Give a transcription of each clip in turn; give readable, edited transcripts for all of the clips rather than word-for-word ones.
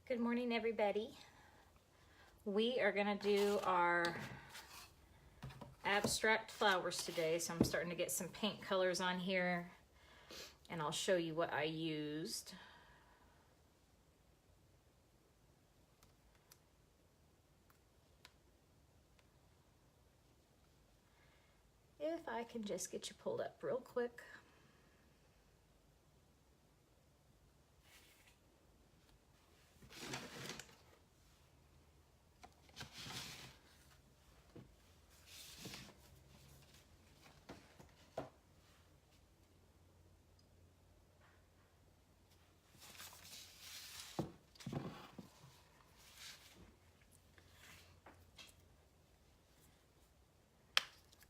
Good morning, everybody. We are gonna do our abstract flowers today. So I'm starting to get some paint colors on here and I'll show you what I used. If I can just get you pulled up real quick.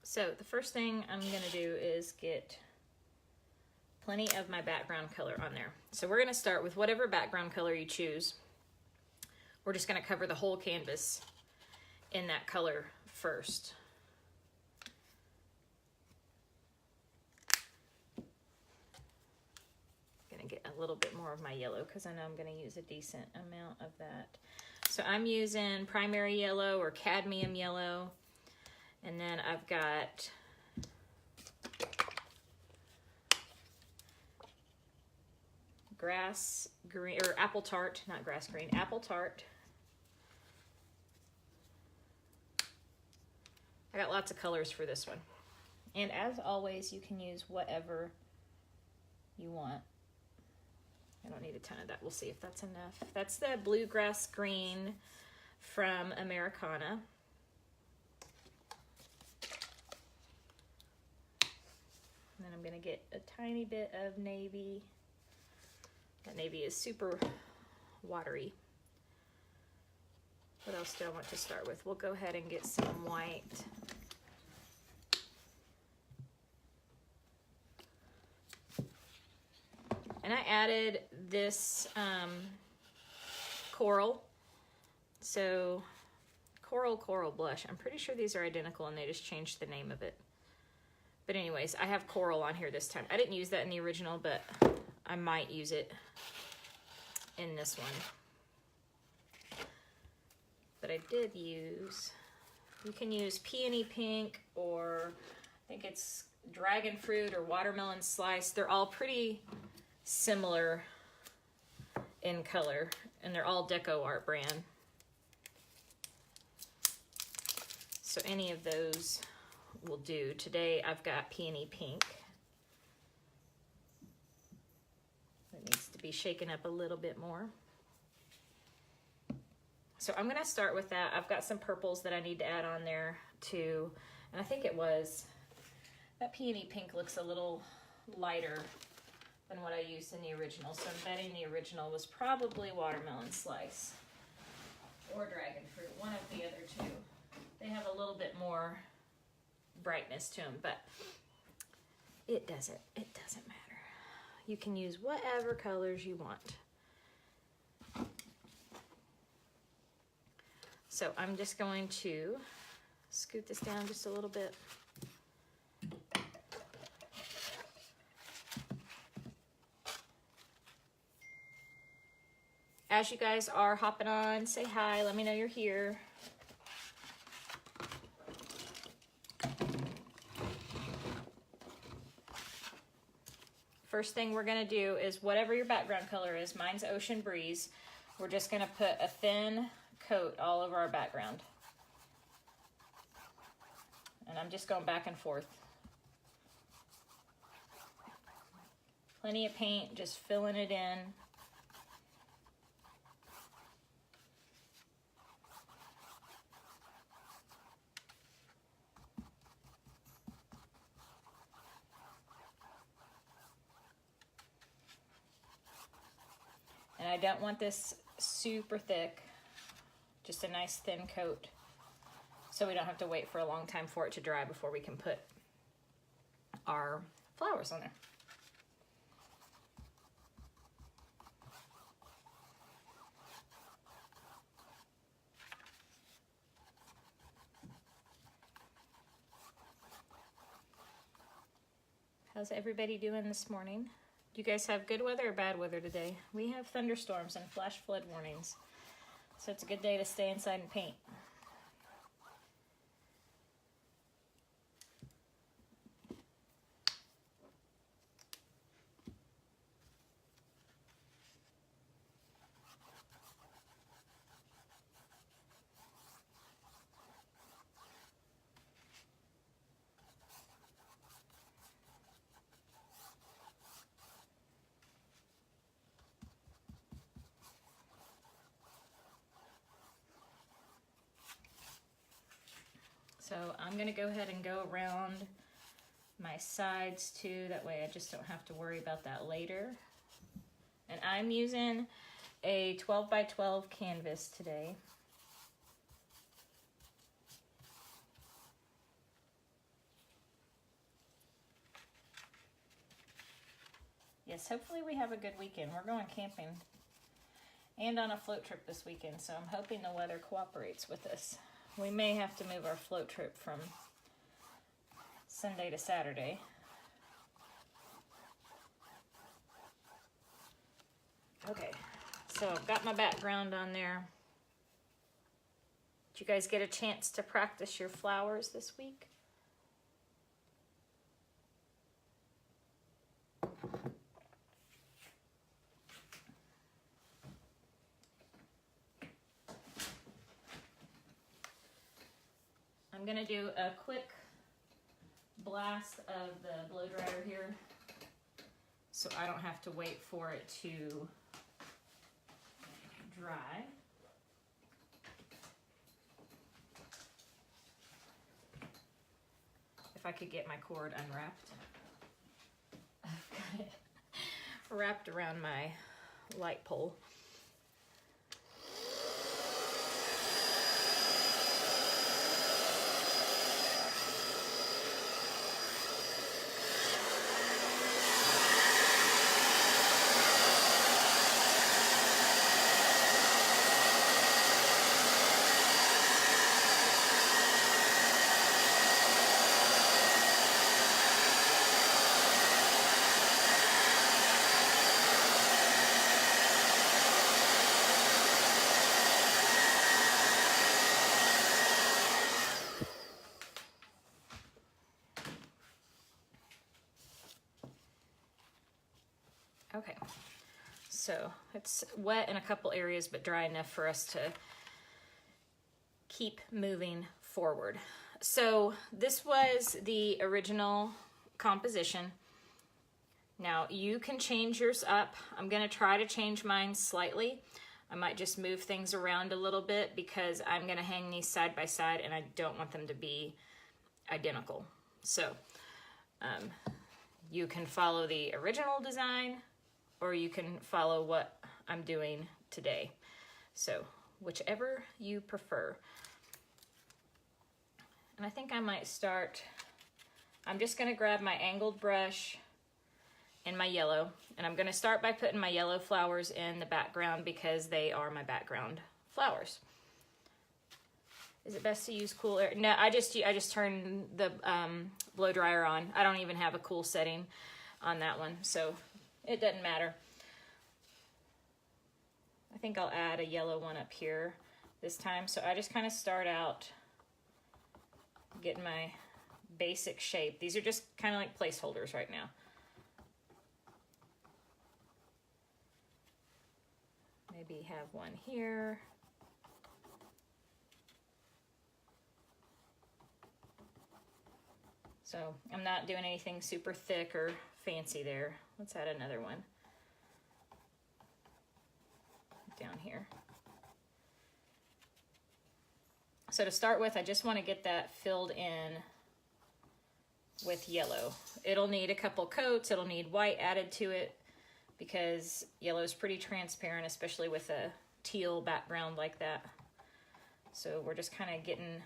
So the first thing I'm gonna do is get plenty of my background color on there. So we're gonna start with whatever background color you choose. We're just gonna cover the whole canvas in that color first. Gonna get a little bit more of my yellow because I know I'm gonna use a decent amount of that. So I'm using primary yellow or cadmium yellow. And then I've got grass green, or apple tart, not grass green, apple tart. I got lots of colors for this one. And as always, you can use whatever you want. I don't need a ton of that. We'll see if that's enough. That's the bluegrass green from Americana. And then I'm gonna get a tiny bit of navy. That navy is super watery. What else do I want to start with? We'll go ahead and get some white. And I added this coral. So coral blush. I'm pretty sure these are identical and they just changed the name of it. But anyways, I have coral on here this time. I didn't use that in the original, but I might use it in this one. But I did use, you can use peony pink or I think it's dragon fruit or watermelon slice. They're all pretty similar in color and they're all Deco Art brand. So any of those will do. Today I've got peony pink. It needs to be shaken up a little bit more. So I'm gonna start with that. I've got some purples that I need to add on there too. And I think it was, that peony pink looks a little lighter than what I used in the original. So I'm betting the original was probably watermelon slice or dragon fruit, one of the other two. They have a little bit more brightness to them, but it doesn't matter. You can use whatever colors you want. So I'm just going to scoot this down just a little bit. As you guys are hopping on, say hi, let me know you're here. First thing we're gonna do is whatever your background color is, mine's Ocean Breeze, we're just gonna put a thin coat all over our background. And I'm just going back and forth. Plenty of paint, just filling it in. And I don't want this super thick, just a nice thin coat, so we don't have to wait for a long time for it to dry before we can put our flowers on there. How's everybody doing this morning? Do you guys have good weather or bad weather today? We have thunderstorms and flash flood warnings. So it's a good day to stay inside and paint. So I'm going to go ahead and go around my sides too. That way I just don't have to worry about that later. And I'm using a 12 by 12 canvas today. Yes, hopefully we have a good weekend. We're going camping and on a float trip this weekend, so I'm hoping the weather cooperates with us. We may have to move our float trip from Sunday to Saturday. Okay, so I've got my background on there. Did you guys get a chance to practice your flowers this week? I'm gonna do a quick blast of the blow dryer here so I don't have to wait for it to dry. If I could get my cord unwrapped. I've got it wrapped around my light pole. Okay, so it's wet in a couple areas, but dry enough for us to keep moving forward. So this was the original composition. Now you can change yours up. I'm gonna try to change mine slightly. I might just move things around a little bit because I'm gonna hang these side by side and I don't want them to be identical. So you can follow the original design or you can follow what I'm doing today. So whichever you prefer. And I think I might start, I'm just gonna grab my angled brush and my yellow, and I'm gonna start by putting my yellow flowers in the background because they are my background flowers. Is it best to use cool air? No, I just turned the blow dryer on. I don't even have a cool setting on that one, so it doesn't matter. I think I'll add a yellow one up here this time. So I just kind of start out getting my basic shape. These are just kind of like placeholders right now. Maybe have one here. So I'm not doing anything super thick or fancy there. Let's add another one down here. So to start with, I just want to get that filled in with yellow. It'll need a couple coats. It'll need white added to it because yellow is pretty transparent, especially with a teal background like that. So we're just kind of getting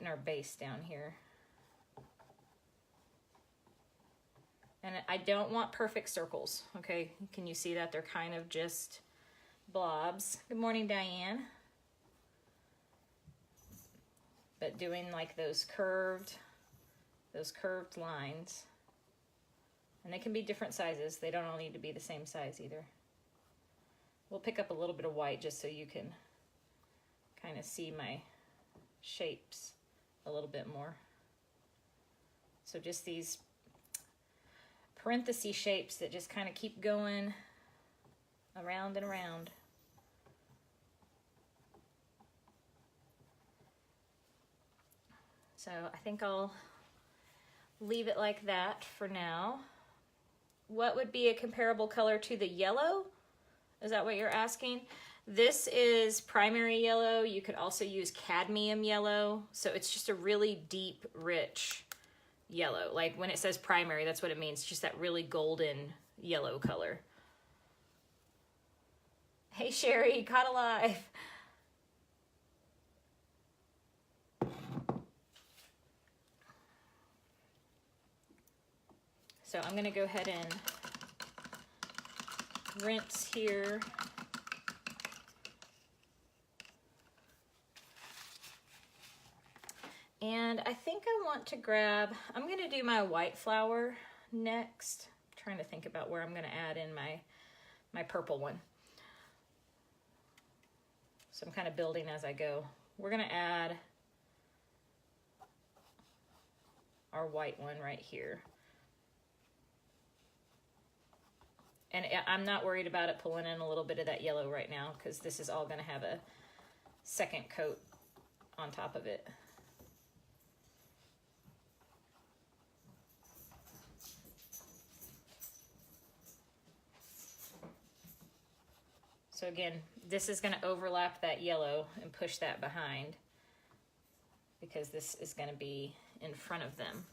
our base down here. And I don't want perfect circles, okay? Can you see that? They're kind of just blobs. Good morning, Diane. But doing like those curved lines. And they can be different sizes. They don't all need to be the same size either. We'll pick up a little bit of white just so you can kind of see my shapes a little bit more. So just these parenthesis shapes that just kind of keep going around and around. So I think I'll leave it like that for now. What would be a comparable color to the yellow? Is that what you're asking? This is primary yellow. You could also use cadmium yellow. So it's just a really deep, rich yellow. Like when it says primary, that's what it means. Just that really golden yellow color. Hey Sherry, caught alive. So I'm gonna go ahead and rinse here. And I think I want to grab, I'm gonna do my white flower next. I'm trying to think about where I'm gonna add in my purple one. So I'm kind of building as I go. We're gonna add our white one right here. And I'm not worried about it pulling in a little bit of that yellow right now because this is all gonna have a second coat on top of it. So again, this is gonna overlap that yellow and push that behind because this is gonna be in front of them.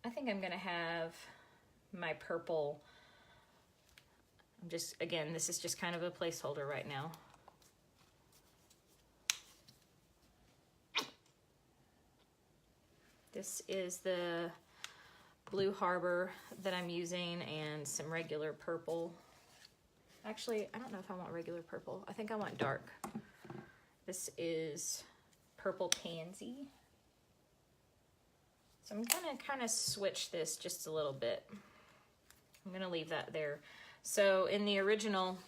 I think I'm gonna have my purple, again, this is just kind of a placeholder right now. This is the Blue Harbor that I'm using and some regular purple. Actually, I don't know if I want regular purple. I think I want dark. This is Purple Pansy. So I'm gonna kind of switch this just a little bit. I'm gonna leave that there. So in the original,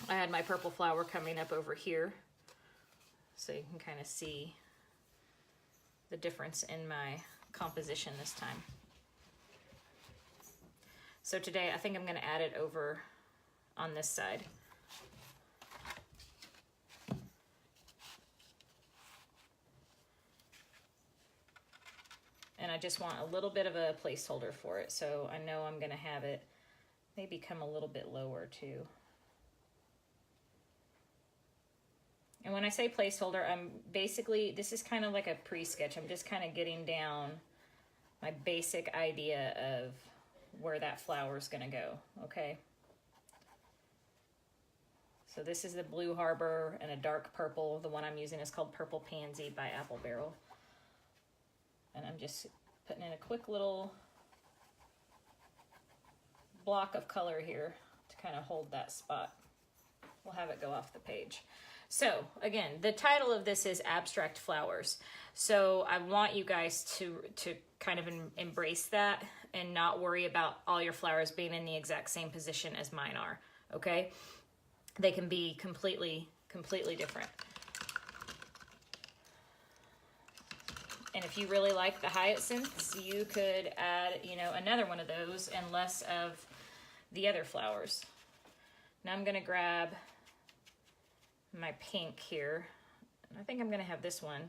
I had my purple flower coming up over here. So you can kind of see the difference in my composition this time. So today I think I'm gonna add it over on this side. And I just want a little bit of a placeholder for it. So I know I'm gonna have it maybe come a little bit lower too. And when I say placeholder, I'm basically, this is kind of like a pre-sketch. I'm just kind of getting down my basic idea of where that flower is gonna go, okay? So this is the Blue Harbor and a dark purple. The one I'm using is called Purple Pansy by Apple Barrel. And I'm just putting in a quick little block of color here to kind of hold that spot. We'll have it go off the page. So again, the title of this is Abstract Flowers. So I want you guys to kind of embrace that and not worry about all your flowers being in the exact same position as mine are, okay? They can be completely different. And if you really like the hyacinths, you could add, you know, another one of those and less of the other flowers. Now I'm gonna grab my pink here. And I think I'm gonna have this one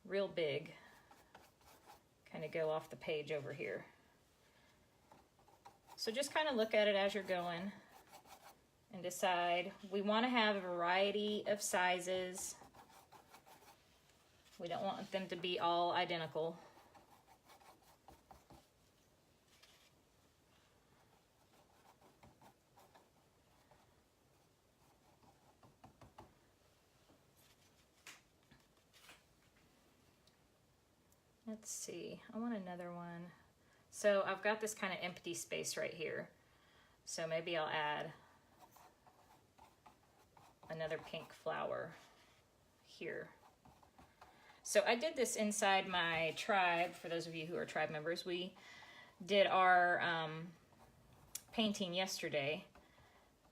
real big, kind of go off the page over here. So just kind of look at it as you're going and decide. We want to have a variety of sizes. We don't want them to be all identical. Let's see, I want another one. So I've got this kind of empty space right here. So maybe I'll add another pink flower here. So I did this inside my tribe. For those of you who are tribe members, we did our painting yesterday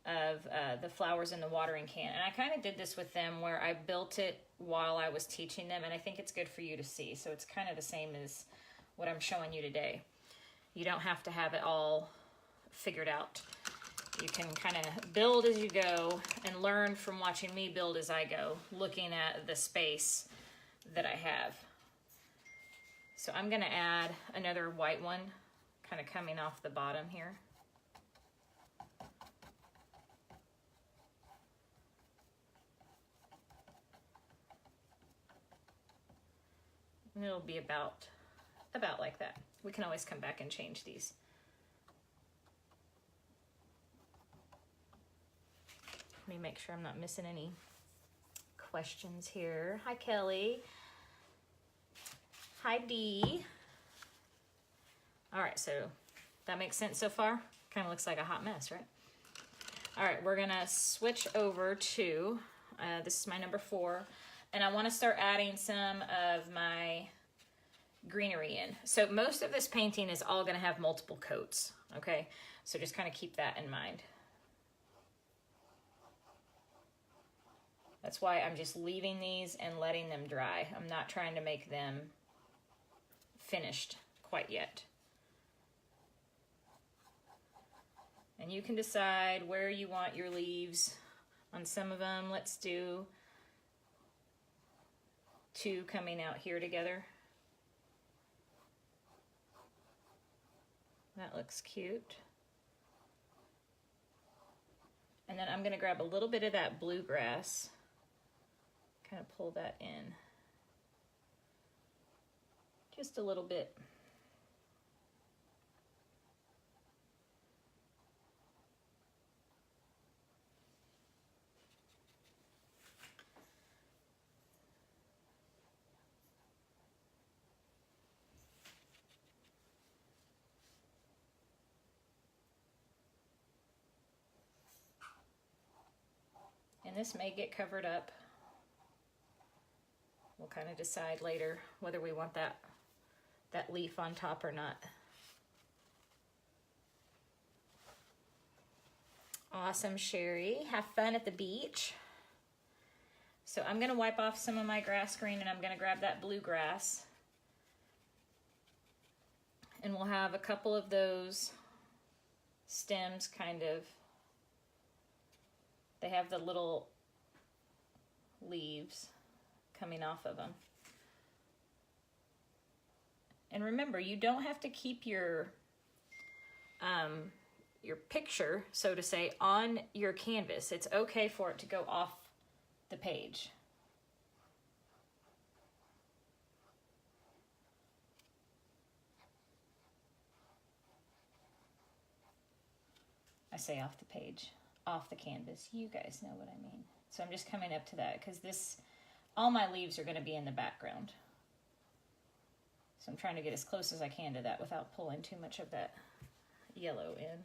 of the flowers in the watering can. And I kind of did this with them where I built it while I was teaching them, and I think it's good for you to see. So it's kind of the same as what I'm showing you today. You don't have to have it all figured out. You can kind of build as you go and learn from watching me build as I go, looking at the space that I have. So I'm going to add another white one kind of coming off the bottom here. And it'll be about like that. We can always come back and change these. Let me make sure I'm not missing any questions here. Hi, Kelly. Hi, Dee. All right, so that makes sense so far? Kind of looks like a hot mess, right? All right, we're gonna switch over to, this is my number 4, and I wanna start adding some of my greenery in. So most of this painting is all gonna have multiple coats, okay? So just kind of keep that in mind. That's why I'm just leaving these and letting them dry. I'm not trying to make them finished quite yet. And you can decide where you want your leaves on some of them. Let's do 2 coming out here together. That looks cute. And then I'm gonna grab a little bit of that bluegrass, kind of pull that in. Just a little bit. And this may get covered up. We'll kind of decide later whether we want that leaf on top or not. Awesome, Sherry. Have fun at the beach. So I'm gonna wipe off some of my grass green and I'm gonna grab that bluegrass. And we'll have a couple of those stems kind of, they have the little leaves coming off of them. And remember, you don't have to keep your picture, so to say, on your canvas. It's okay for it to go off the page. I say off the page, off the canvas. You guys know what I mean. So I'm just coming up to that because all my leaves are going to be in the background. So I'm trying to get as close as I can to that without pulling too much of that yellow in.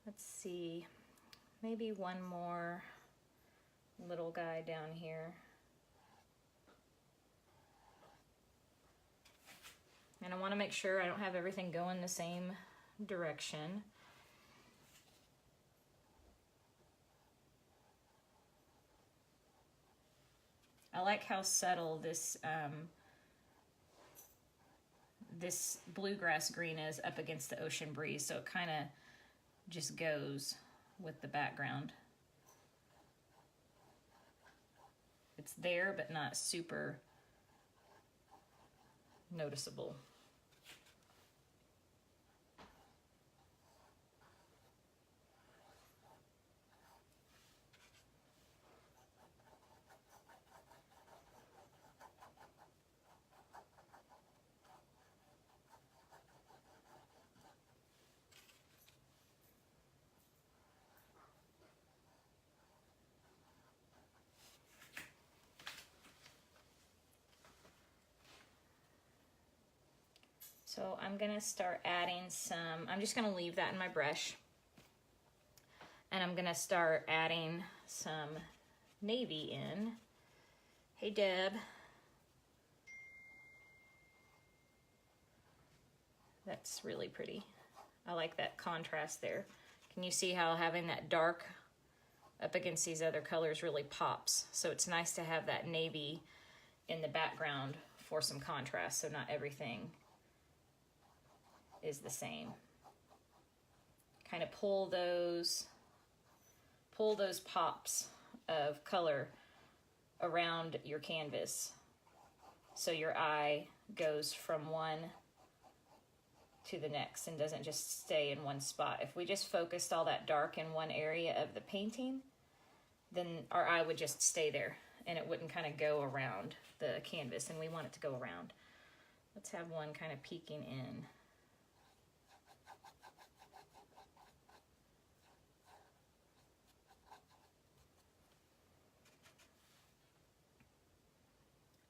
Let's see, maybe one more little guy down here. And I want to make sure I don't have everything going the same direction. I like how subtle this this bluegrass green is up against the ocean breeze, so it kind of just goes with the background. It's there, but not super noticeable. So I'm gonna start adding some, I'm just gonna leave that in my brush. And I'm gonna start adding some navy in. Hey Deb. That's really pretty. I like that contrast there. Can you see how having that dark up against these other colors really pops? So it's nice to have that navy in the background for some contrast, so not everything is the same. Kind of pull those pops of color around your canvas so your eye goes from one to the next and doesn't just stay in one spot. If we just focused all that dark in one area of the painting, then our eye would just stay there and it wouldn't kind of go around the canvas, and we want it to go around. Let's have one kind of peeking in.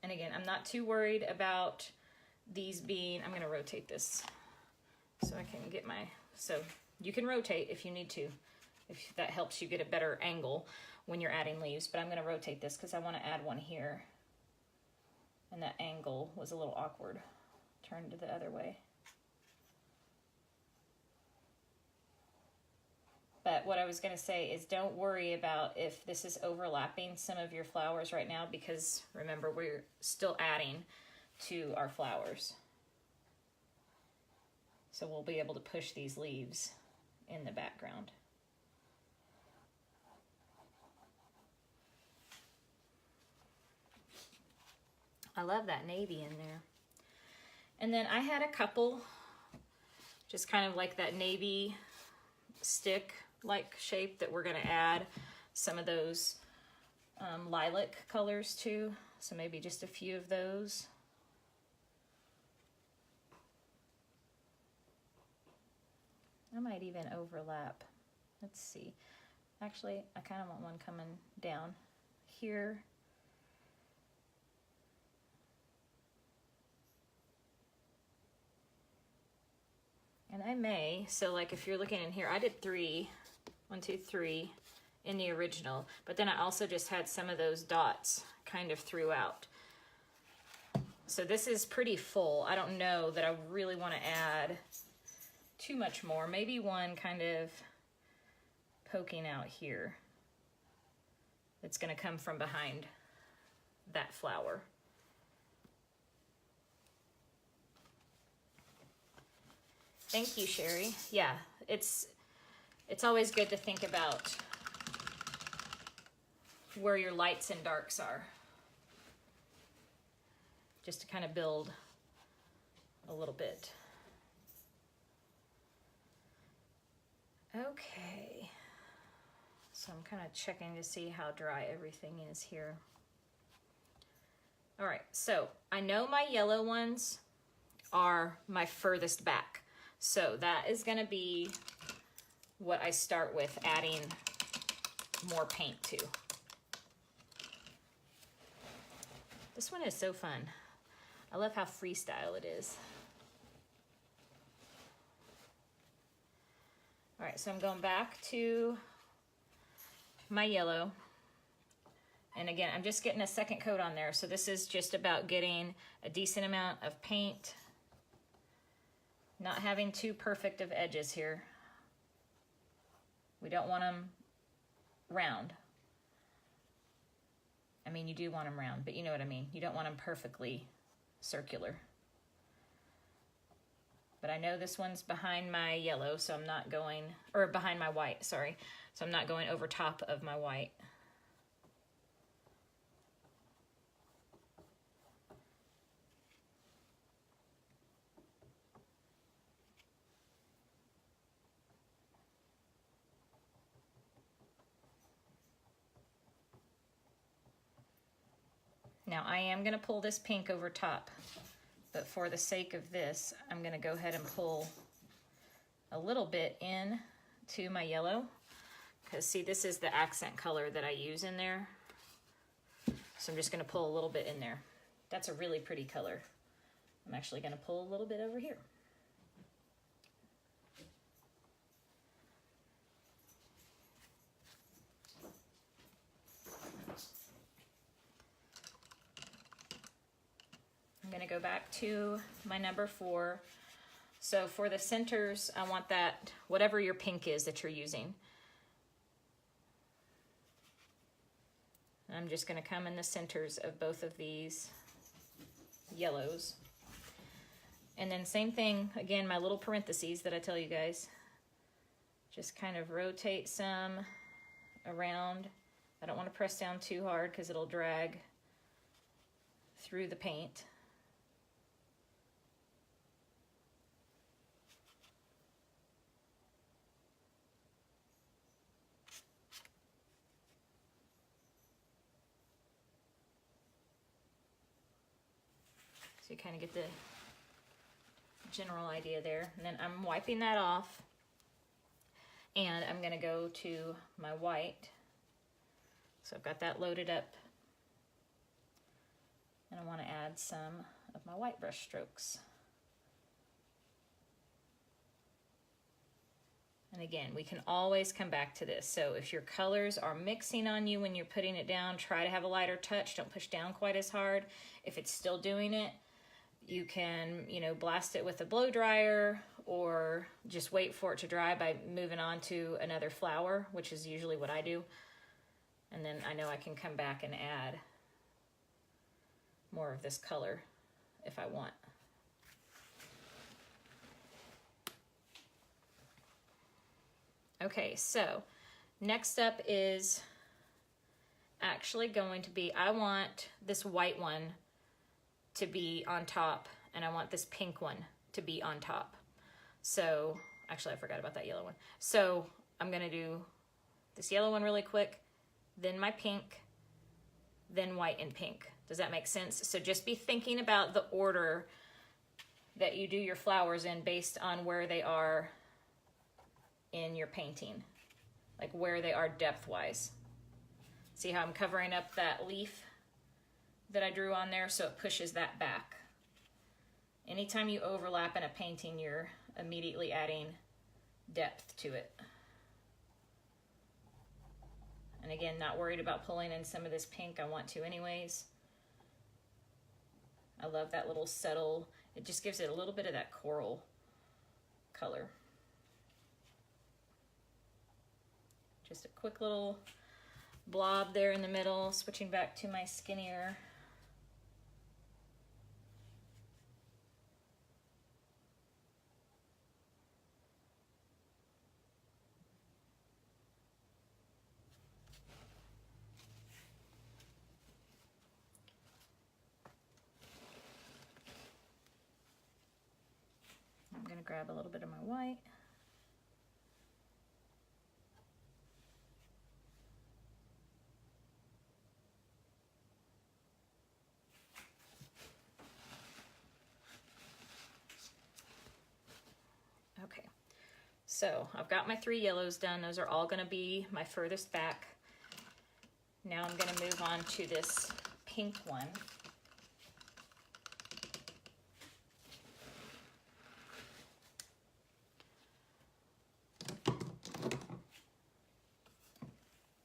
And again, I'm not too worried about these being, I'm gonna rotate this so I can get my, so you can rotate if you need to, if that helps you get a better angle when you're adding leaves, but I'm gonna rotate this because I wanna add one here. And that angle was a little awkward. Turned to the other way. But what I was gonna say is don't worry about if this is overlapping some of your flowers right now, because remember, we're still adding to our flowers. So we'll be able to push these leaves in the background. I love that navy in there. And then I had a couple, just kind of like that navy stick-like shape that we're gonna add some of those lilac colors to. So maybe just a few of those. I might even overlap. Let's see. Actually, I kind of want one coming down here. And I may, so like if you're looking in here, I did 3, 1, 2, 3 in the original, but then I also just had some of those dots kind of throughout. So this is pretty full. I don't know that I really want to add too much more. Maybe one kind of poking out here. It's going to come from behind that flower. Thank you, Sherry. Yeah, it's always good to think about where your lights and darks are, just to kind of build a little bit. Okay, so I'm kind of checking to see how dry everything is here. All right, so I know my yellow ones are my furthest back. So that is gonna be what I start with adding more paint to. This one is so fun. I love how freestyle it is. All right, so I'm going back to my yellow. And again, I'm just getting a second coat on there. So this is just about getting a decent amount of paint. Not having too perfect of edges here. We don't want them round. I mean, you do want them round, but you know what I mean. You don't want them perfectly circular. But I know this one's behind my yellow, so I'm not going, or behind my white, sorry. So I'm not going over top of my white. Now I am going to pull this pink over top, but for the sake of this, I'm going to go ahead and pull a little bit in to my yellow, because see, this is the accent color that I use in there. So I'm just going to pull a little bit in there. That's a really pretty color. I'm actually going to pull a little bit over here. gonna go back to my number 4. So for the centers, I want that, whatever your pink is that you're using. I'm just gonna come in the centers of both of these yellows. And then same thing, again, my little parentheses that I tell you guys. Just kind of rotate some around. I don't want to press down too hard because it'll drag through the paint. So you kind of get the general idea there. And then I'm wiping that off. And I'm going to go to my white. So I've got that loaded up. And I want to add some of my white brush strokes. And again, we can always come back to this. So if your colors are mixing on you when you're putting it down, try to have a lighter touch. Don't push down quite as hard. If it's still doing it, you can, you know, blast it with a blow dryer or just wait for it to dry by moving on to another flower, which is usually what I do. And then I know I can come back and add more of this color if I want. Okay, so next up is actually going to be, I want this white one to be on top, and I want this pink one to be on top. So, actually I forgot about that yellow one. So I'm gonna do this yellow one really quick, then my pink, then white and pink. Does that make sense? So just be thinking about the order that you do your flowers in based on where they are in your painting, like where they are depth-wise. See how I'm covering up that leaf that I drew on there, so it pushes that back. Anytime you overlap in a painting, you're immediately adding depth to it. And again, not worried about pulling in some of this pink. I want to anyways. I love that little subtle, it just gives it a little bit of that coral color. Just a quick little blob there in the middle, switching back to my skinnier. I'm going to grab a little bit of my white. Okay, so I've got my 3 yellows done. Those are all going to be my furthest back. Now I'm going to move on to this pink one.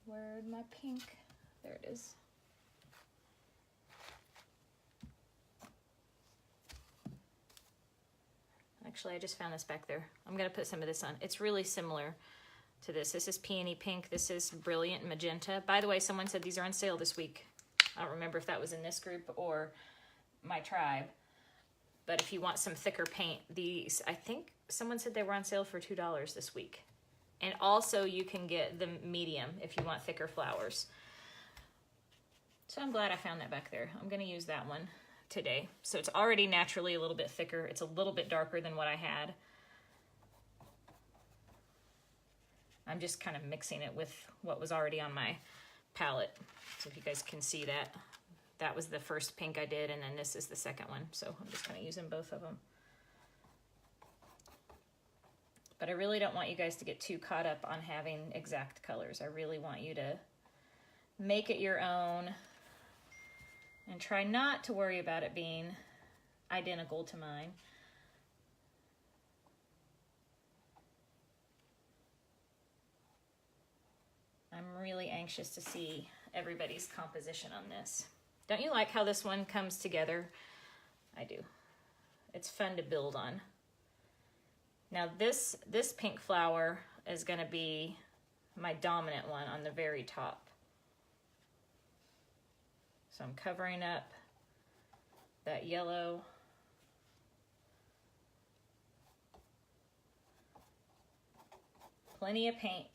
Where'd my pink? There it is. Actually, I just found this back there. I'm going to put some of this on. It's really similar to this. This is Peony Pink. This is Brilliant Magenta. By the way, someone said these are on sale this week. I don't remember if that was in this group or my tribe. But if you want some thicker paint, these, I think someone said they were on sale for $2 this week. And also you can get the medium if you want thicker flowers. So I'm glad I found that back there. I'm going to use that one today. So it's already naturally a little bit thicker. It's a little bit darker than what I had. I'm just kind of mixing it with what was already on my palette. So if you guys can see that, that was the first pink I did, and then this is the second one. So I'm just kind of using both of them. But I really don't want you guys to get too caught up on having exact colors. I really want you to make it your own and try not to worry about it being identical to mine. I'm really anxious to see everybody's composition on this. Don't you like how this one comes together I do. It's fun to build on. Now this pink flower is going to be my dominant one on the very top. So I'm covering up that yellow. Plenty of paint.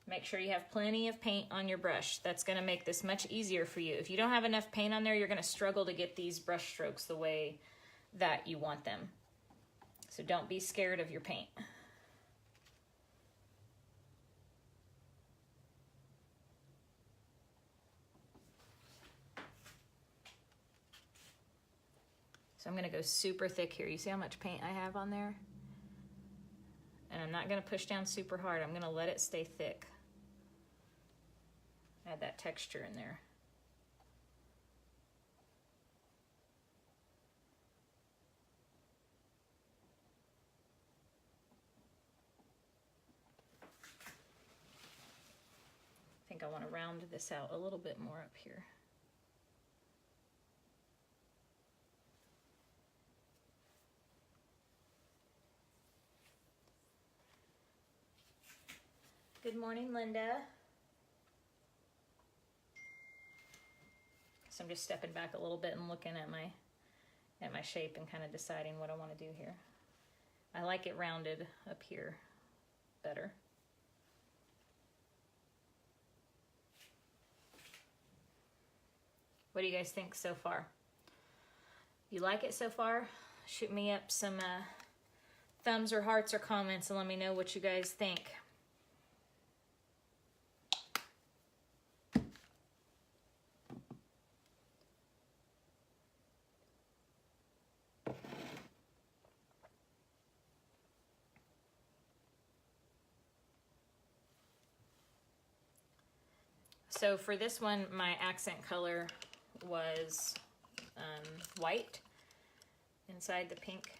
Make sure you have plenty of paint on your brush. That's going to make this much easier for you. If you don't have enough paint on there, you're going to struggle to get these brush strokes the way that you want them. So don't be scared of your paint. So I'm going to go super thick here. You see how much paint I have on there? And I'm not going to push down super hard. I'm going to let it stay thick. Add that texture in there. I think I want to round this out a little bit more up here. Good morning, Linda. So I'm just stepping back a little bit and looking at my shape and kind of deciding what I want to do here. I like it rounded up here better. What do you guys think so far? You like it so far? Shoot me up some thumbs or hearts or comments and let me know what you guys think. So for this one, my accent color was white inside the pink.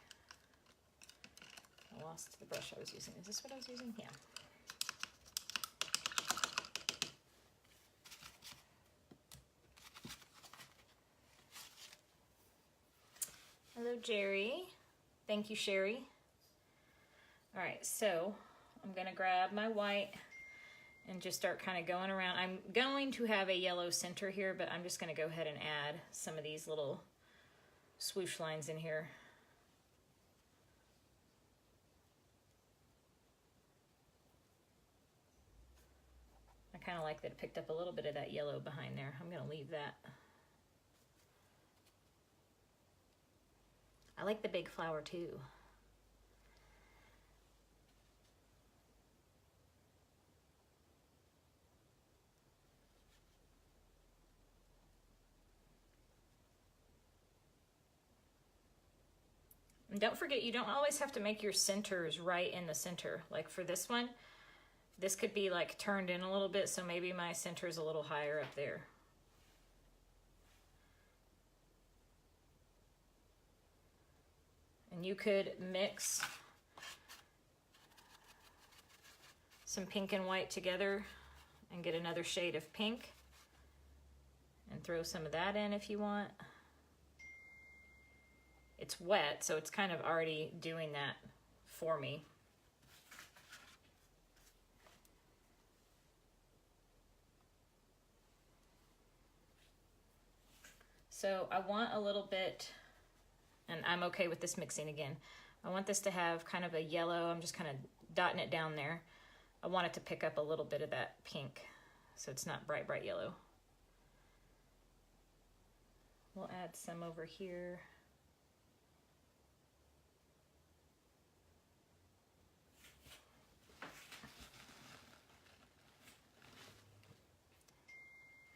I lost the brush I was using. Is this what I was using? Yeah. Hello, Jerry. Thank you, Sherry. All right, so I'm gonna grab my white and just start kind of going around. I'm going to have a yellow center here, but I'm just going to go ahead and add some of these little swoosh lines in here. I kind of like that it picked up a little bit of that yellow behind there. I'm going to leave that. I like the big flower too. And don't forget, you don't always have to make your centers right in the center. Like for this one, this could be like turned in a little bit, so maybe my center is a little higher up there. And you could mix some pink and white together and get another shade of pink and throw some of that in if you want. It's wet, so it's kind of already doing that for me. So I want a little bit, and I'm okay with this mixing again. I want this to have kind of a yellow. I'm just kind of dotting it down there. I want it to pick up a little bit of that pink, so it's not bright, bright yellow. We'll add some over here.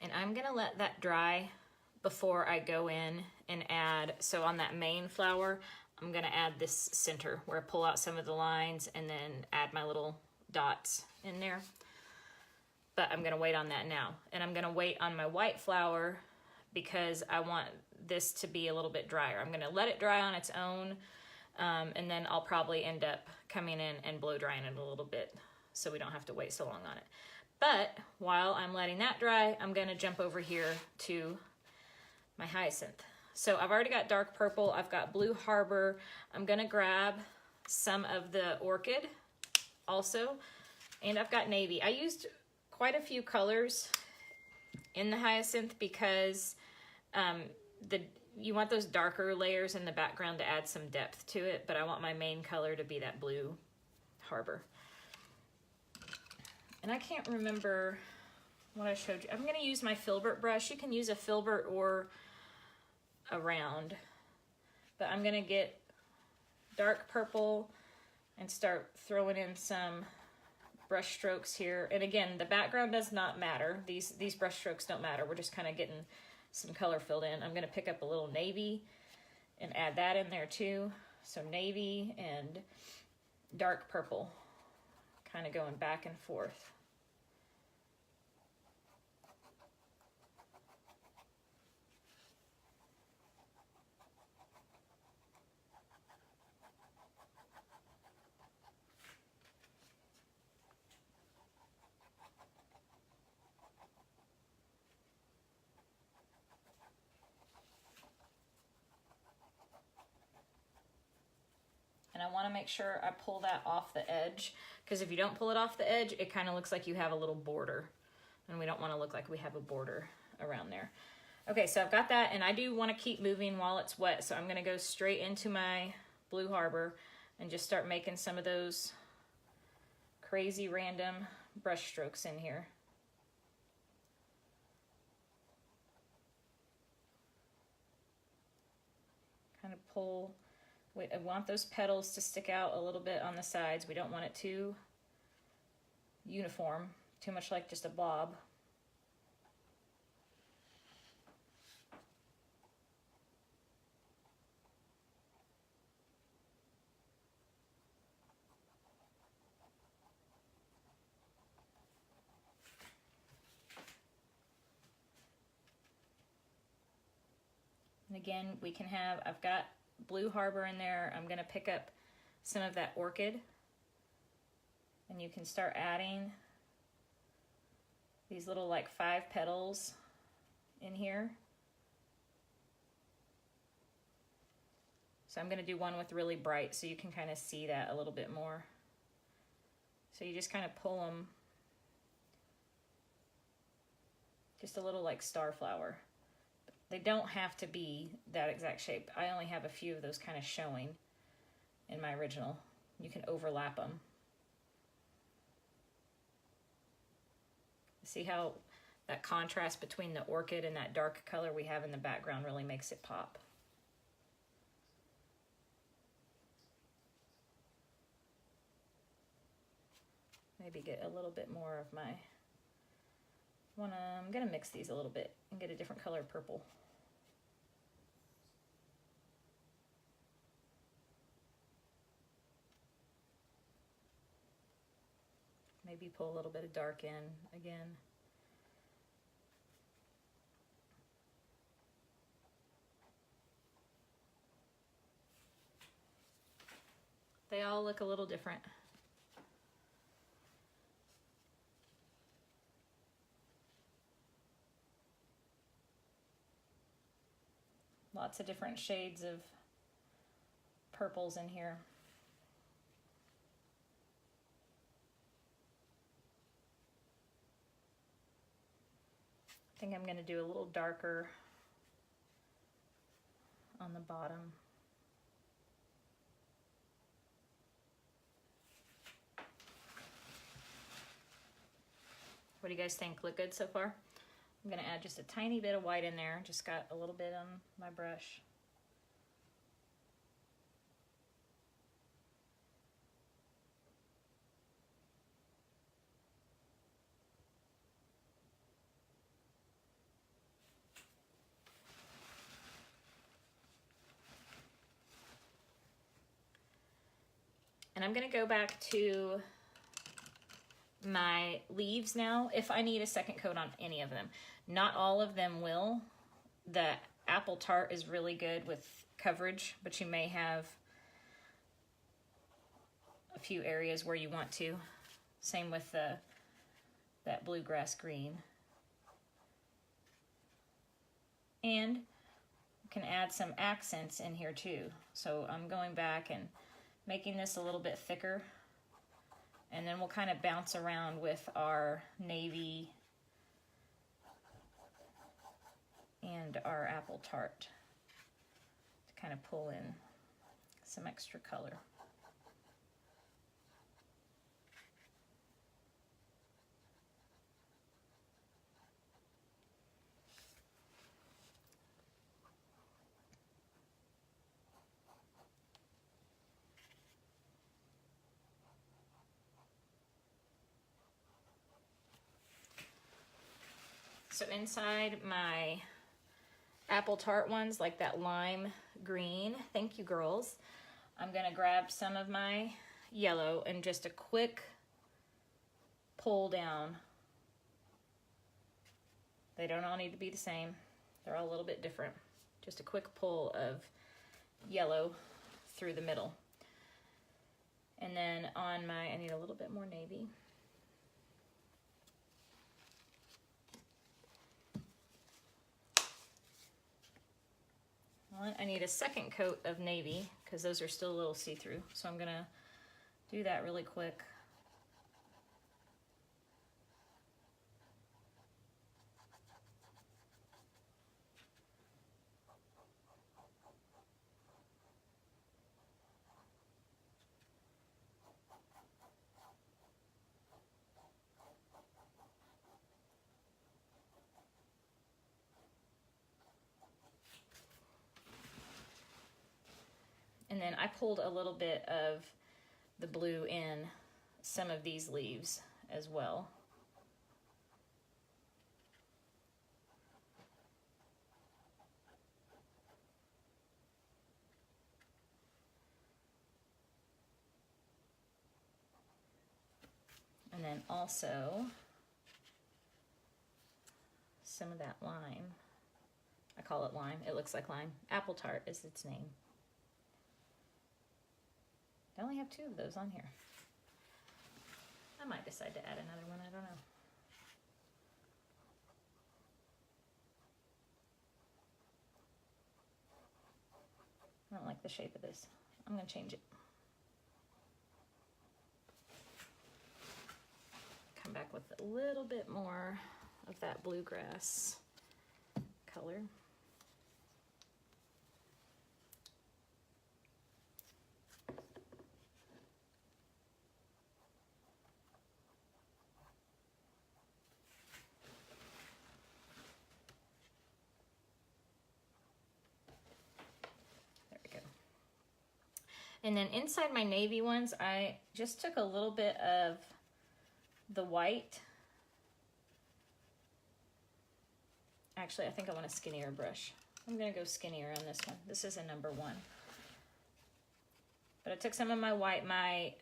And I'm gonna let that dry before I go in and add, so on that main flower, I'm gonna add this center where I pull out some of the lines and then add my little dots in there. But I'm gonna wait on that now. And I'm gonna wait on my white flower because I want this to be a little bit drier. I'm gonna let it dry on its own, and then I'll probably end up coming in and blow drying it a little bit so we don't have to wait so long on it. But while I'm letting that dry, I'm gonna jump over here to my hyacinth So I've already got dark purple. I've got Blue Harbor. I'm gonna grab some of the orchid also. And I've got navy. I used quite a few colors in the hyacinth because you want those darker layers in the background to add some depth to it, but I want my main color to be that Blue Harbor. And I can't remember what I showed you. I'm gonna use my filbert brush. You can use a filbert or a round, but I'm gonna get dark purple and start throwing in some brush strokes here. And again, the background does not matter. These brush strokes don't matter. We're just kind of getting some color filled in. I'm gonna pick up a little navy and add that in there too. So navy and dark purple, kind of going back and forth. And I want to make sure I pull that off the edge, because if you don't pull it off the edge, it kind of looks like you have a little border, and we don't want to look like we have a border around there. Okay, so I've got that, and I do want to keep moving while it's wet, so I'm going to go straight into my Blue Harbor and just start making some of those crazy random brush strokes in here. Kind of pull. I want those petals to stick out a little bit on the sides. We don't want it too uniform, too much like just a blob. And again, we can have, I've got Blue Harbor in there. I'm gonna pick up some of that orchid, and you can start adding these little like 5 petals in here. So I'm gonna do one with really bright so you can kind of see that a little bit more. So you just kind of pull them just a little like starflower. They don't have to be that exact shape. I only have a few of those kind of showing in my original. You can overlap them. See how that contrast between the orchid and that dark color we have in the background really makes it pop. Maybe get a little bit more of my I'm gonna mix these a little bit and get a different color purple. Maybe pull a little bit of dark in again. They all look a little different. Lots of different shades of purples in here. I think I'm going to do a little darker on the bottom. What do you guys think? Look good so far? I'm going to add just a tiny bit of white in there. Just got a little bit on my brush. And I'm going to go back to my leaves now if I need a second coat on any of them. Not all of them will. The apple tart is really good with coverage, but you may have a few areas where you want to. Same with that bluegrass green. And can add some accents in here too. So I'm going back and making this a little bit thicker, and then we'll kind of bounce around with our navy and our apple tart to kind of pull in some extra color. So inside my apple tart ones, like that lime green, thank you girls, I'm gonna grab some of my yellow and just a quick pull down. They don't all need to be the same. They're all a little bit different. Just a quick pull of yellow through the middle. And then on my, I need a little bit more navy. I need a second coat of navy because those are still a little see-through. So I'm gonna do that really quick. And then I pulled a little bit of the blue in some of these leaves as well. And then also some of that lime. I call it lime. It looks like lime. Apple tart is its name. I only have 2 of those on here. I might decide to add another one, I don't know. I don't like the shape of this. I'm gonna change it. Come back with a little bit more of that bluegrass color. And then inside my navy ones, I just took a little bit of the white. Actually, I think I want a skinnier brush. I'm gonna go skinnier on this one. This is a number 1. But I took some of my white, my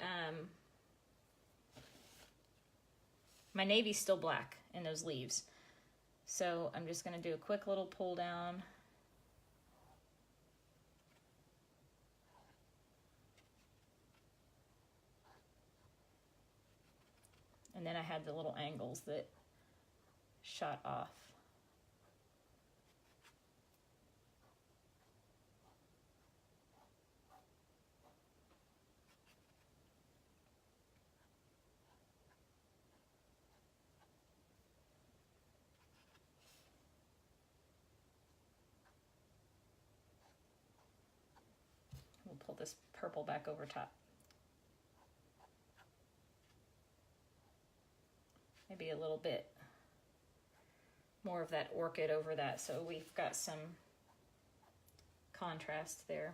navy's still black in those leaves. So I'm just gonna do a quick little pull down. And then I had the little angles that shot off. We'll pull this purple back over top. Maybe a little bit more of that orchid over that, so we've got some contrast there.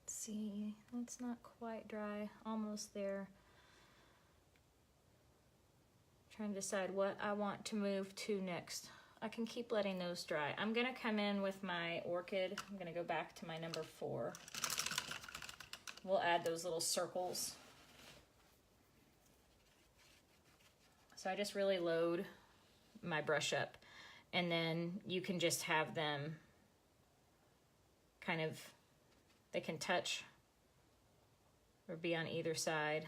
Let's see, that's not quite dry, almost there. Trying to decide what I want to move to next. I can keep letting those dry. I'm gonna come in with my orchid. I'm gonna go back to my number 4. We'll add those little circles. So I just really load my brush up, and then you can just have them kind of, they can touch or be on either side.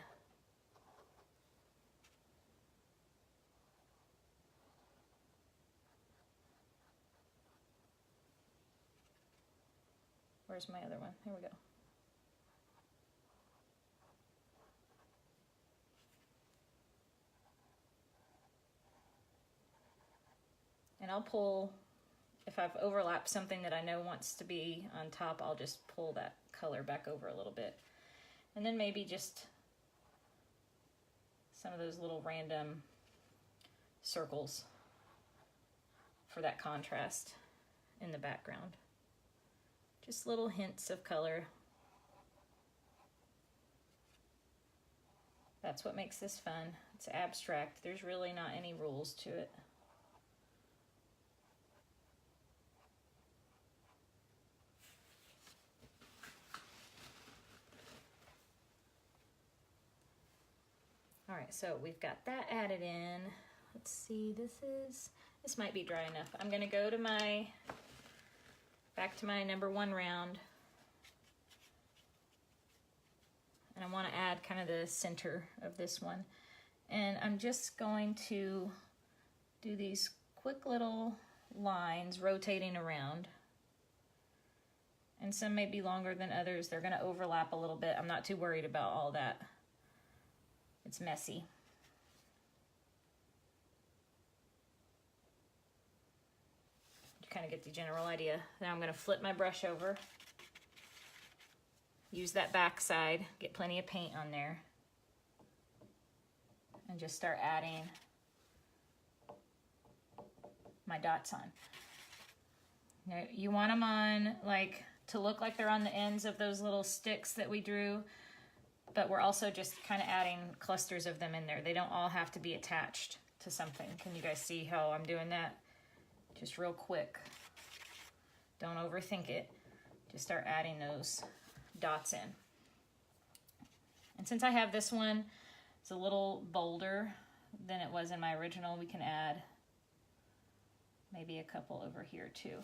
Where's my other one? Here we go. And I'll pull, if I've overlapped something that I know wants to be on top, I'll just pull that color back over a little bit. And then maybe just some of those little random circles for that contrast in the background. Just little hints of color. That's what makes this fun. It's abstract. There's really not any rules to it. All right, so we've got that added in. Let's see, this might be dry enough. I'm gonna go to back to my number 1 round. And I wanna add kind of the center of this one. And I'm just going to do these quick little lines rotating around. And some may be longer than others. They're gonna overlap a little bit. I'm not too worried about all that. It's messy. You kind of get the general idea. Now I'm going to flip my brush over. Use that back side. Get plenty of paint on there. And just start adding my dots on. Now, you want them on to look like they're on the ends of those little sticks that we drew. But we're also just kind of adding clusters of them in there. They don't all have to be attached to something. Can you guys see how I'm doing that? Just real quick. Don't overthink it. Just start adding those dots in. And since I have this one, it's a little bolder than it was in my original, we can add maybe a couple over here too.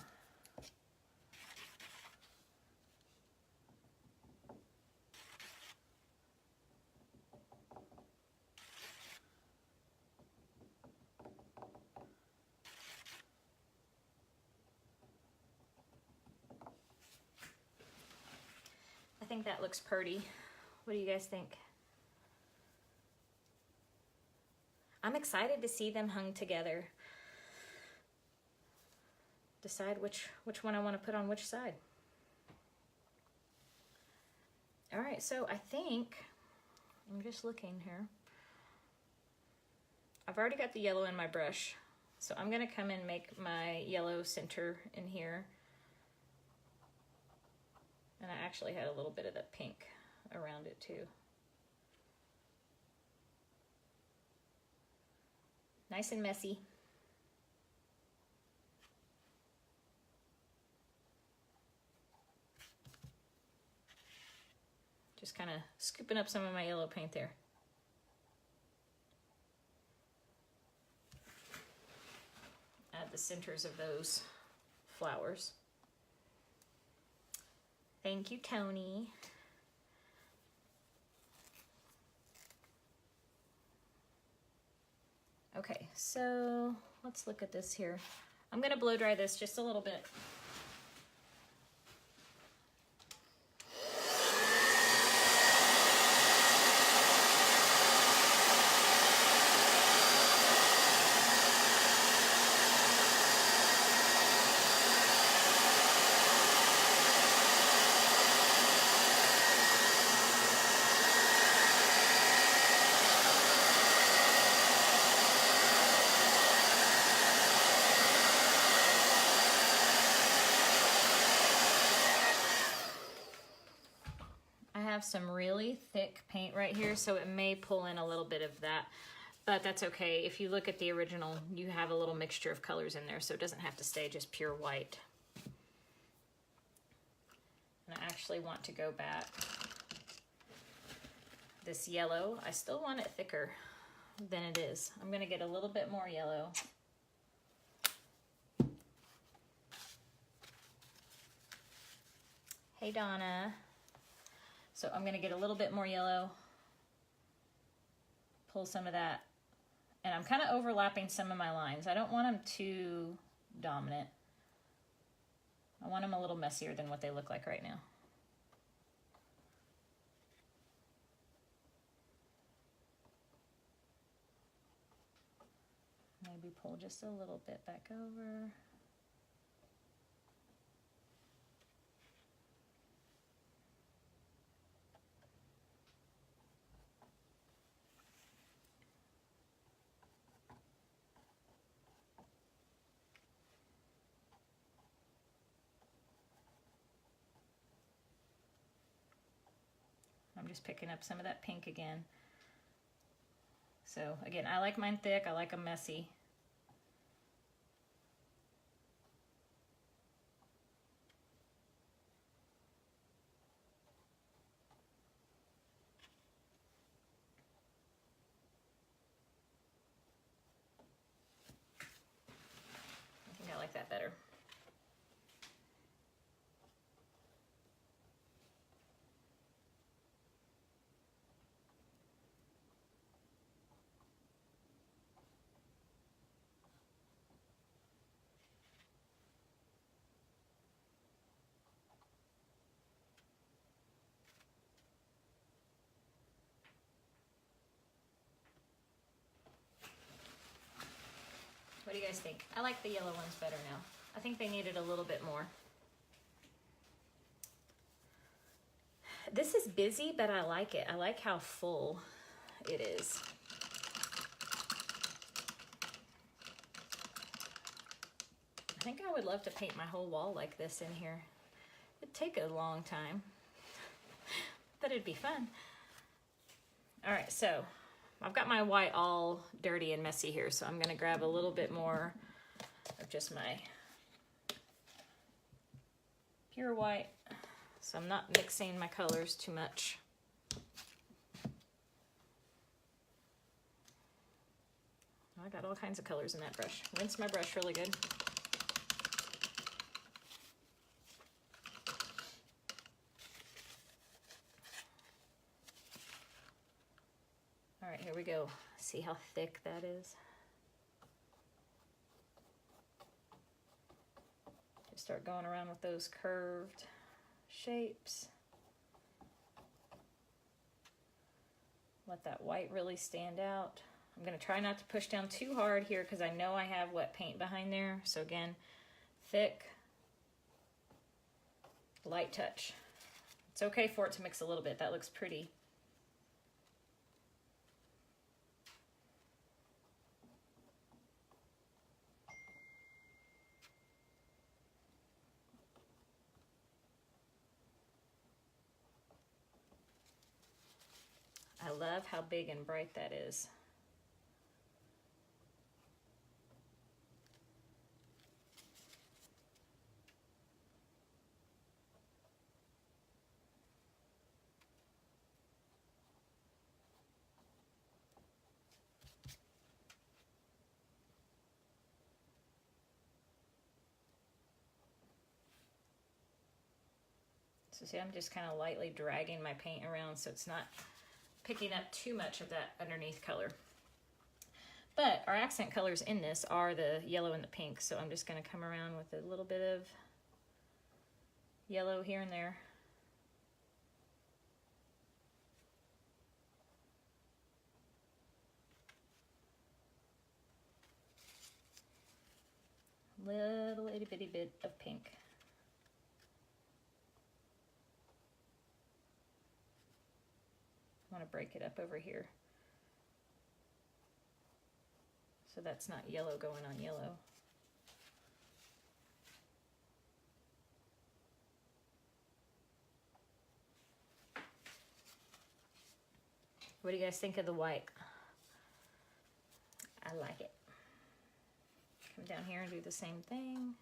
I think that looks pretty. What do you guys think? I'm excited to see them hung together. Decide which one I want to put on which side. All right, so I think, I'm just looking here. I've already got the yellow in my brush, so I'm gonna come and make my yellow center in here. And I actually had a little bit of that pink around it too. Nice and messy. Just kind of scooping up some of my yellow paint there. Add the centers of those flowers. Thank you, Tony. Okay, so let's look at this here. I'm gonna blow dry this just a little bit. Some really thick paint right here, so it may pull in a little bit of that, but that's okay. If you look at the original, you have a little mixture of colors in there, so it doesn't have to stay just pure white. And I actually want to go back. This yellow, I still want it thicker than it is. I'm gonna get a little bit more yellow. Hey, Donna. So I'm gonna get a little bit more yellow, pull some of that, and I'm kind of overlapping some of my lines. I don't want them too dominant. I want want them a little messier than what they look like right now. Maybe pull just a little bit back over. I'm just picking up some of that pink again. So again, I like mine thick, I like them messy. I think I like that better. What do you guys think? I like the yellow ones better now. I think they needed a little bit more. This is busy, but I like it. I like how full it is. I think I would love to paint my whole wall like this in here. It'd take a long time, but it'd be fun. All right, so I've got my white all dirty and messy here, so I'm gonna grab a little bit more of just my pure white, so I'm not mixing my colors too much. I got all kinds of colors in that brush. Rinse my brush really good. All right, here we go. See how thick that is? Just start going around with those curved shapes. Let that white really stand out. I'm gonna try not to push down too hard here because I know I have wet paint behind there. So again, thick, light touch. It's okay for it to mix a little bit. That looks pretty. I love how big and bright that is. So see, I'm just kind of lightly dragging my paint around so it's not picking up too much of that underneath color. But our accent colors in this are the yellow and the pink, so I'm just going to come around with a little bit of yellow here and there. Little itty bitty bit of pink. I want to break it up over here so that's not yellow going on yellow. What do you guys think of the white? I like it. Come down here and do the same thing.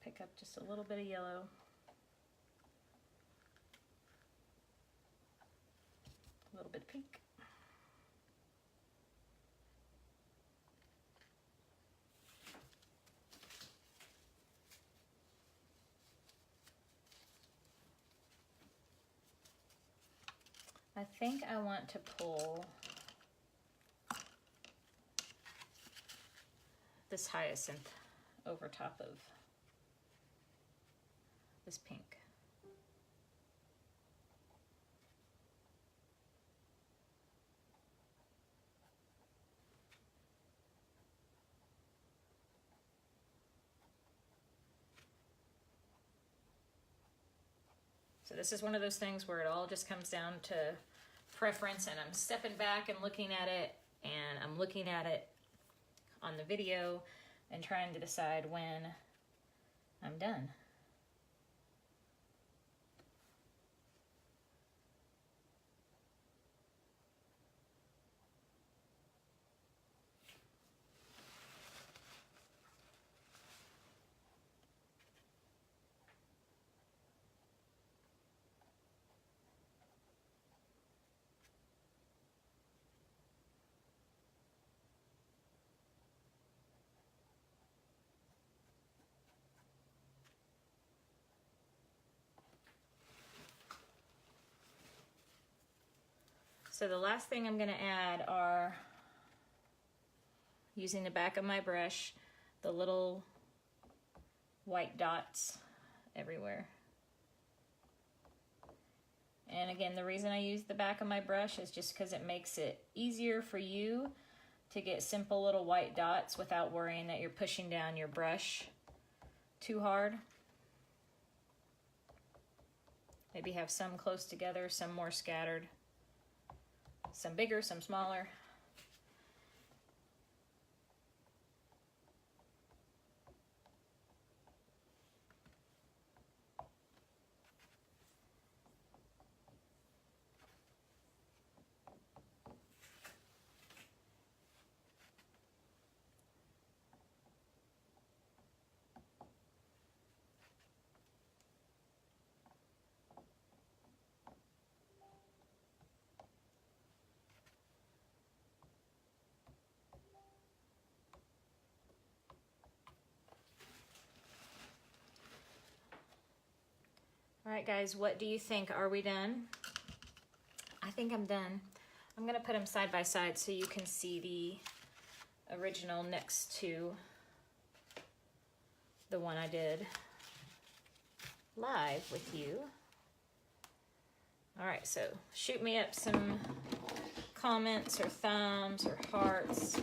Pick up just a little bit of yellow. A little bit of pink. I think I want to pull this hyacinth over top of this pink. So this is one of those things where it all just comes down to preference, and I'm stepping back and looking at it, and I'm looking at it on the video and trying to decide when I'm done. So the last thing I'm going to add are, using the back of my brush, the little white dots everywhere. And again, the reason I use the back of my brush is just because it makes it easier for you to get simple little white dots without worrying that you're pushing down your brush too hard. Maybe have some close together, some more scattered. Some bigger, some smaller. All right, guys, what do you think? Are we done? I think I'm done. I'm gonna put them side by side so you can see the original next to the one I did live with you. All right, so shoot me up some comments or thumbs or hearts.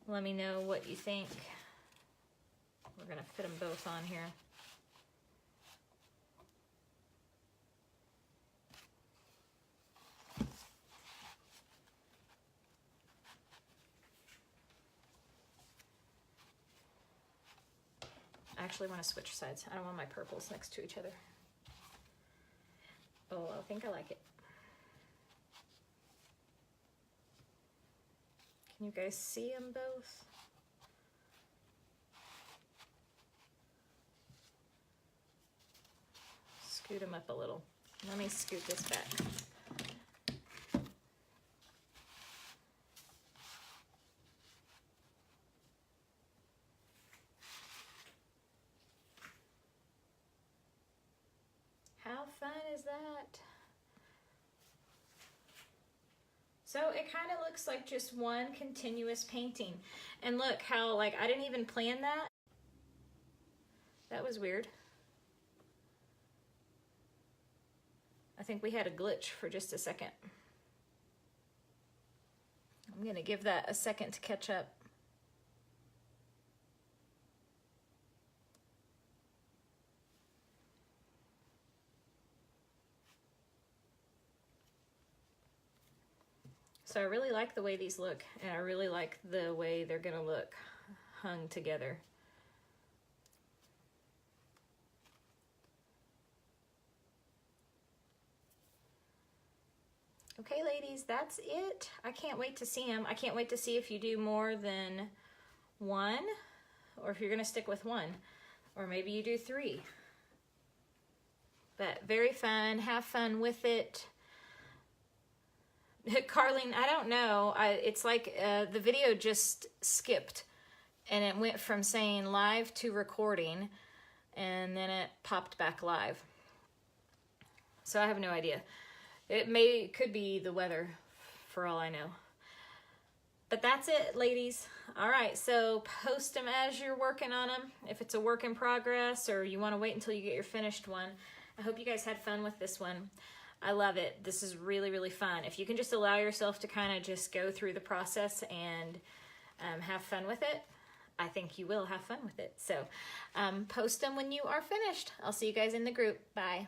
Let me know what you think. We're gonna fit them both on here. I actually want to switch sides. I don't want my purples next to each other. Oh, I think I like it. Can you guys see them both? Scoot them up a little. Let me scoot this back. How fun is that? So it kind of looks like just one continuous painting. And look how, like, I didn't even plan that. That was weird. I think we had a glitch for just a second. I'm gonna give that a second to catch up. So I really like the way these look, and I really like the way they're gonna look hung together. Okay, ladies, that's it. I can't wait to see them. I can't wait to see if you do more than one, or if you're gonna stick with one, or maybe you do 3. But very fun, have fun with it. Carlene, I don't know. It's like the video just skipped and it went from saying live to recording, and then it popped back live. So I have no idea. Could be the weather for all I know. But that's it, ladies. All right, so post them as you're working on them. If it's a work in progress or you want to wait until you get your finished one. I hope you guys had fun with this one. I love it. This is really, really fun. If you can just allow yourself to kind of just go through the process and have fun with it, I think you will have fun with it. So post them when you are finished. I'll see you guys in the group. Bye.